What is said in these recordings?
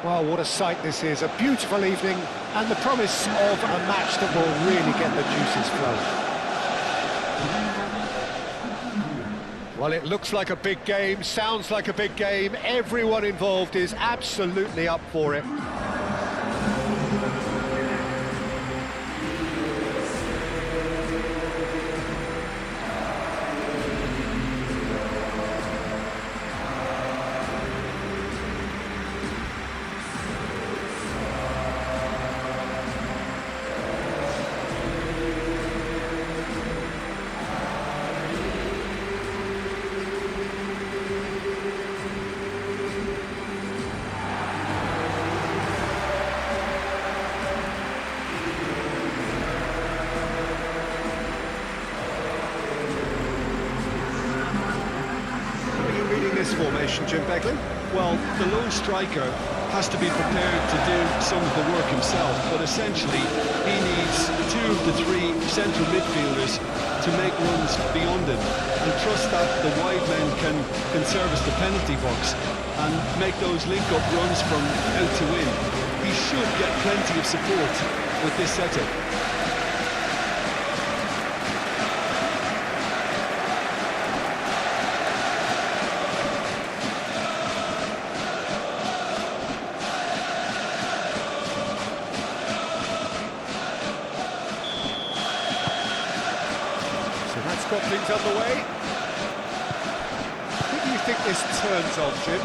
Well, what a sight this is. A beautiful evening and the promise of a match that will really get the juices flowing. Well, it looks like a big game, sounds like a big game. Everyone involved is absolutely up for it. This formation, Jim Begley? Well, the lone striker has to be prepared to do some of the work himself, but essentially he needs two of the three central midfielders to make runs beyond him and trust that the wide men can service the penalty box and make those link-up runs from out to in. He should get plenty of support with this setup. Got things underway. Who do you think this turns on, Jim?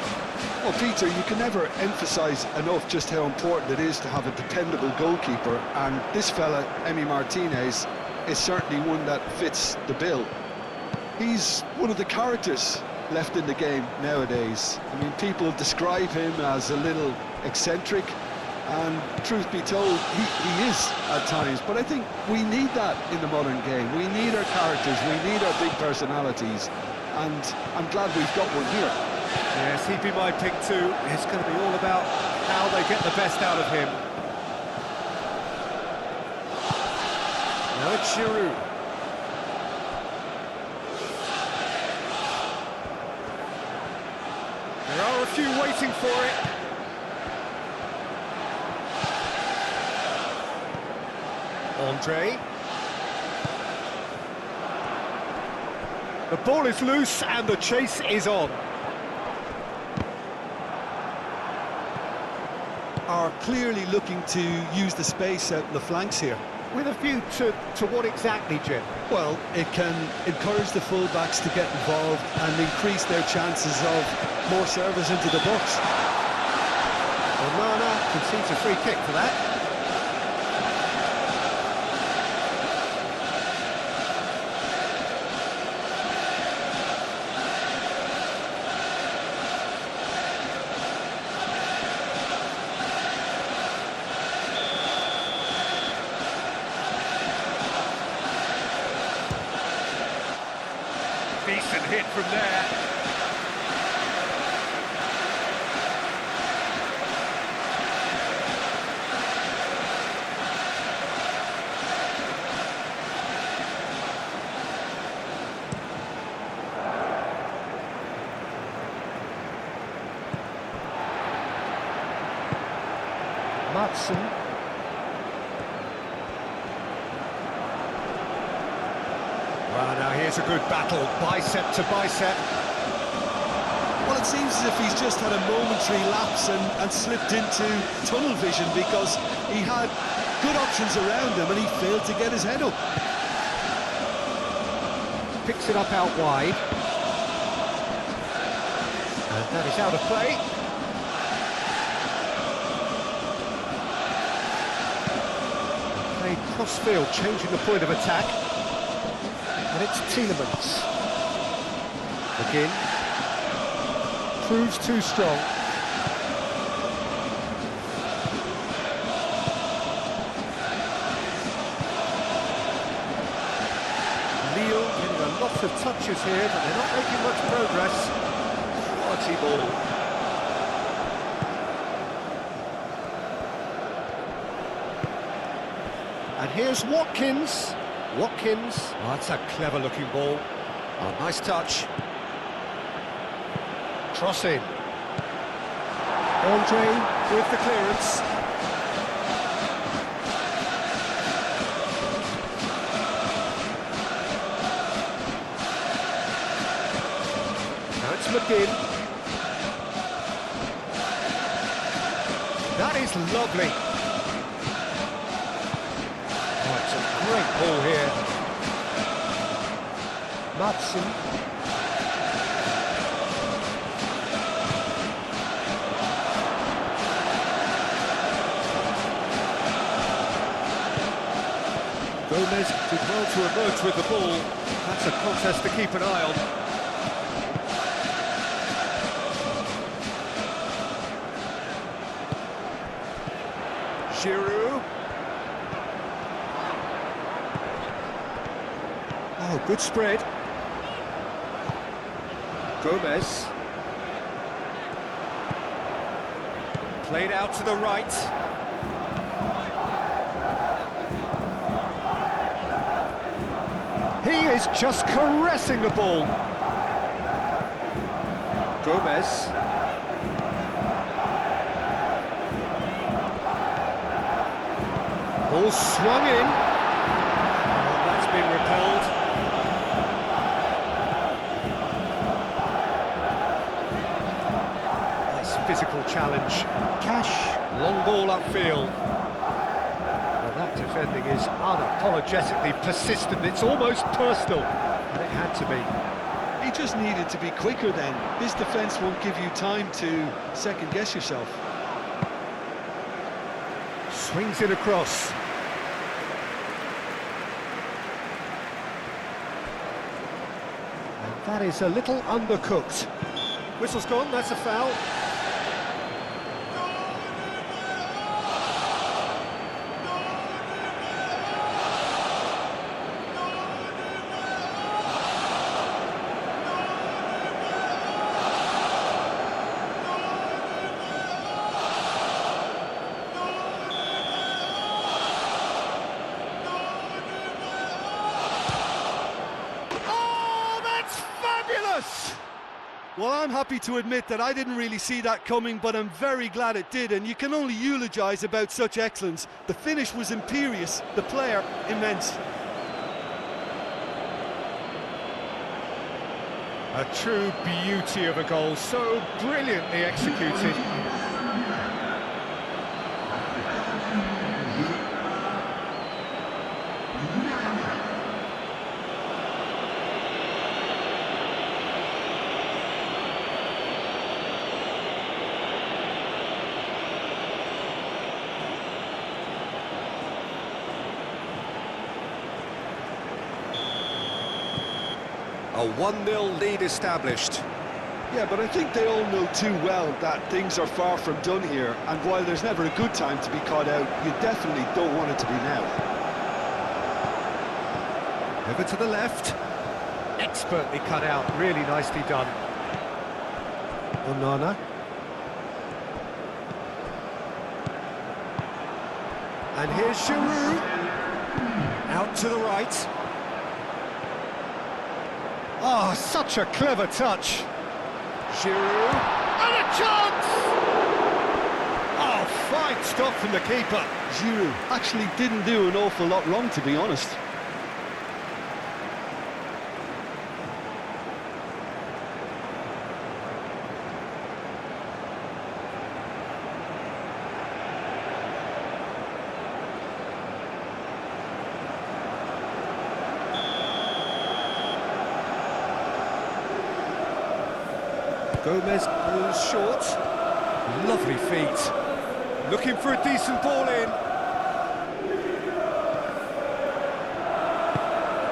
Well, Peter, you can never emphasise enough just how important it is to have a dependable goalkeeper, and this fella, Emi Martinez, is certainly one that fits the bill. He's one of the characters left in the game nowadays. I mean, people describe him as a little eccentric, and truth be told, he is at times, but I think we need that in the modern game. We need our characters, we need our big personalities, and I'm glad we've got one here. Yes, he'd be my pick too. It's going to be all about how they get the best out of him. Now it's Giroud. There are a few waiting for it. Andre. The ball is loose and the chase is on. Are clearly looking to use the space out in the flanks here. With a view to what exactly, Jim? Well, it can encourage the full-backs to get involved and increase their chances of more service into the box. Onana concedes a free kick for that. Decent hit from there. Matson. Well, now here's a good battle, bicep to bicep. Well, it seems as if he's just had a momentary lapse and slipped into tunnel vision because he had good options around him and he failed to get his head up. Picks it up out wide. And that is out of play. Played cross-field, changing the point of attack. And it's Tielemans. Again. Proves too strong. Lille getting a lot of touches here, but they're not making much progress. Quality ball. And here's Watkins. Watkins. Oh, that's a clever-looking ball. Oh, nice touch. Cross in. Andre. with the clearance. Now it's McGinn. That is lovely. Oh, it's a great ball here. Madsen. Gomez did well to emerge with the ball. That's a contest to keep an eye on. Giroud. Oh, good spread. Gomez. Played out to the right. He is just caressing the ball. Gomez. Ball swung in. Oh, that's been repelled. Nice physical challenge. Cash, long ball upfield. Well, that defending is unapologetically persistent. It's almost personal, and it had to be. He just needed to be quicker then. This defence won't give you time to second-guess yourself. Swings it across. And that is a little undercooked. Whistle's gone, that's a foul. Well, I'm happy to admit that I didn't really see that coming, but I'm very glad it did, and you can only eulogise about such excellence. The finish was imperious, the player immense. A true beauty of a goal, so brilliantly executed. A 1-0 lead established. Yeah, but I think they all know too well that things are far from done here, and while there's never a good time to be caught out, you definitely don't want it to be now. Over to the left. Expertly cut out, really nicely done. Onana. And here's Giroud. Out to the right. Oh, such a clever touch. Giroud. And a chance! Oh, fine stop from the keeper. Giroud actually didn't do an awful lot wrong, to be honest. Gomez pulls short. Lovely feet. Looking for a decent ball in.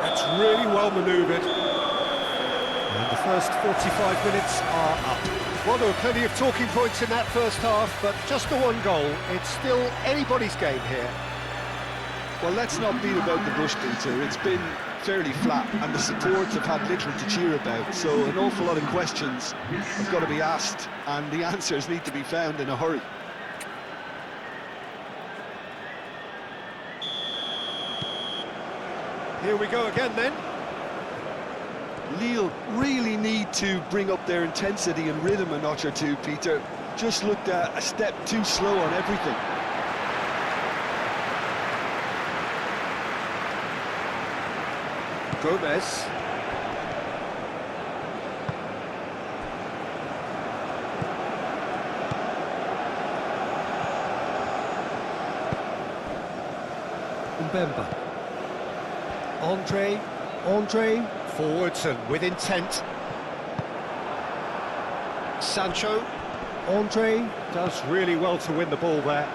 That's really well manoeuvred. And the first 45 minutes are up. Well, there were plenty of talking points in that first half, but just the one goal. It's still anybody's game here. Well, let's not beat about the bush, Peter. It's been fairly flat, and the supports have had little to cheer about, so an awful lot of questions have got to be asked, and the answers need to be found in a hurry. Here we go again then. Lille really need to bring up their intensity and rhythm a notch or two, Peter. just looked a step too slow on everything. Gomez. Mbemba. Andre. Forwards and with intent. Sancho. Andre does really well to win the ball there.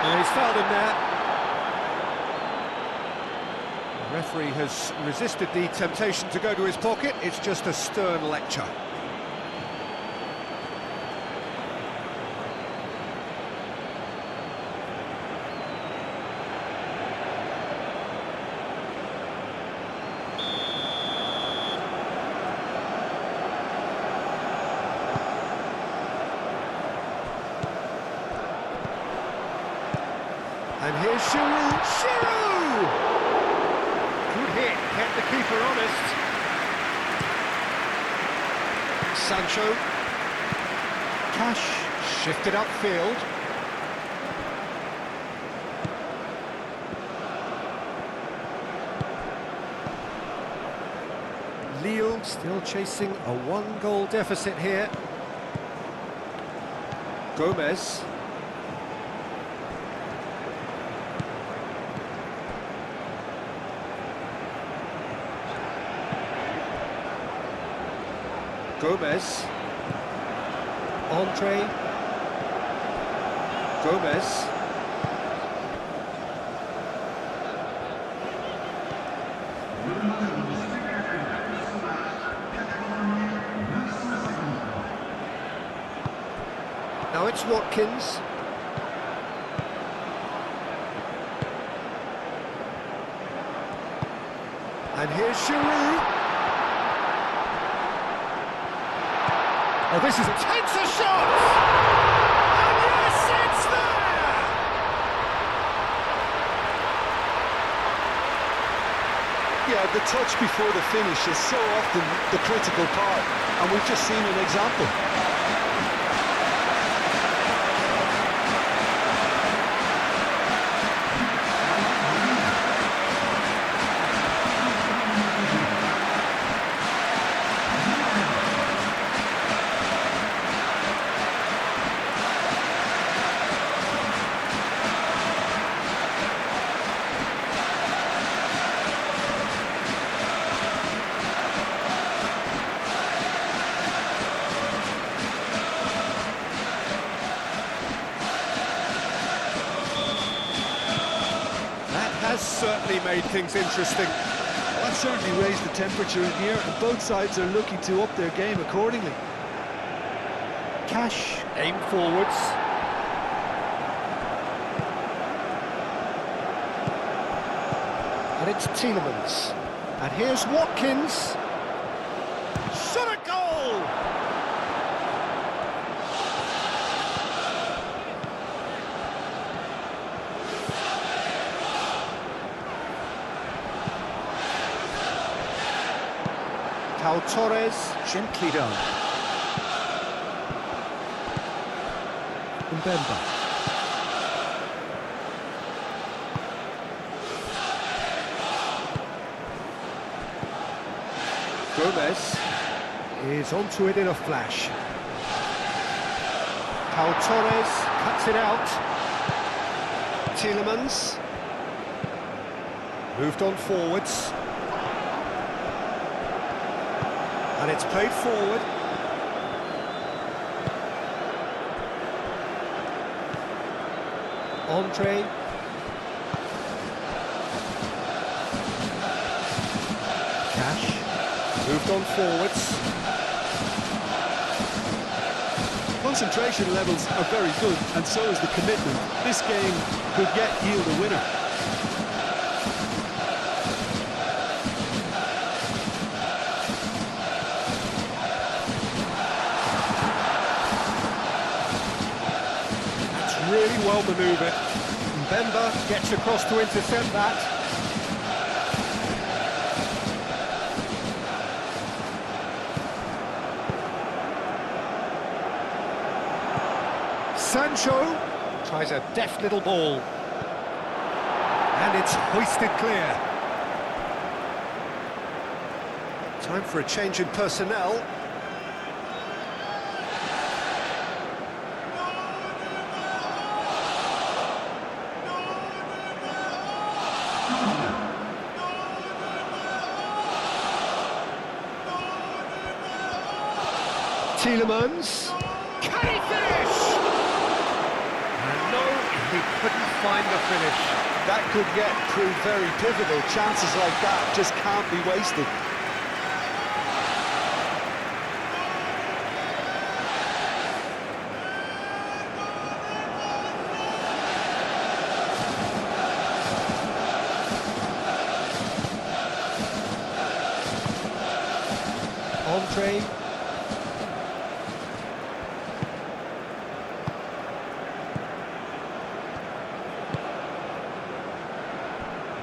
And he's fouled him there. The referee has resisted the temptation to go to his pocket. It's just a stern lecture. And here's Giroud! Giroud! Good hit, kept the keeper honest. Sancho. Cash shifted upfield. Lille still chasing a one-goal deficit here. Gomez. Gomez. Andre. Gomez. Now it's Watkins. And here's Giroud. Oh, this is... Takes a shot! And yes, it's there! Yeah, the touch before the finish is so often the critical part, and we've just seen an example. Has certainly made things interesting. Well, that certainly raised the temperature in here, and both sides are looking to up their game accordingly. Cash, aim forwards. And it's Tielemans. And here's Watkins. Shot a goal! Pau Torres, gently done. Mbemba. Gomez is onto it in a flash. Pau Torres cuts it out. Tielemans. Moved on forwards. And it's played forward. Andre. Cash. Moved on forwards. Concentration levels are very good, and so is the commitment. This game could yet yield a winner. Really well manoeuvred. Mbemba gets across to intercept that. Sancho tries a deft little ball. And it's hoisted clear. Time for a change in personnel. Tielemans. Can he finish? And no, he couldn't find the finish. That could prove very pivotal. Chances like that just can't be wasted. Andre.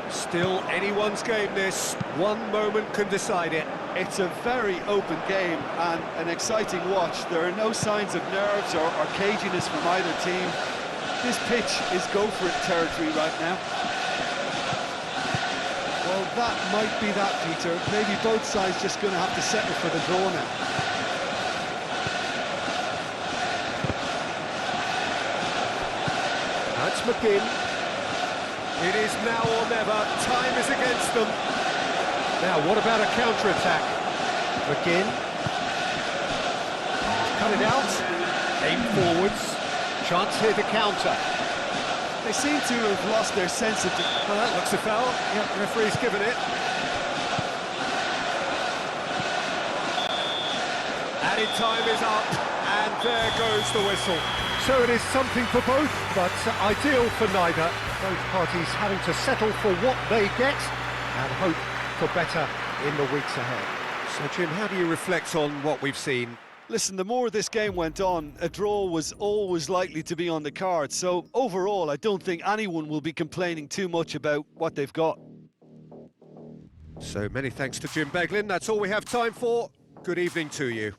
Still anyone's game, this. One moment can decide it. It's a very open game and an exciting watch. There are no signs of nerves or caginess from either team. This pitch is go-for-it territory right now. Well, that might be that, Peter. Maybe both sides just going to have to settle for the draw now. That's McGinn. It is now or never. Time is against them. Now, what about a counter-attack? McGinn. Cut it out. Aim forwards. Chance here to counter. They seem to have lost their sense of... Well, that looks a foul. Yep, referee's given it. Added time is up, and there goes the whistle. So it is something for both, but ideal for neither. Both parties having to settle for what they get and hope for better in the weeks ahead. So, Jim, how do you reflect on what we've seen? Listen, the more this game went on, a draw was always likely to be on the cards. So, overall, I don't think anyone will be complaining too much about what they've got. So, many thanks to Jim Beglin. That's all we have time for. Good evening to you.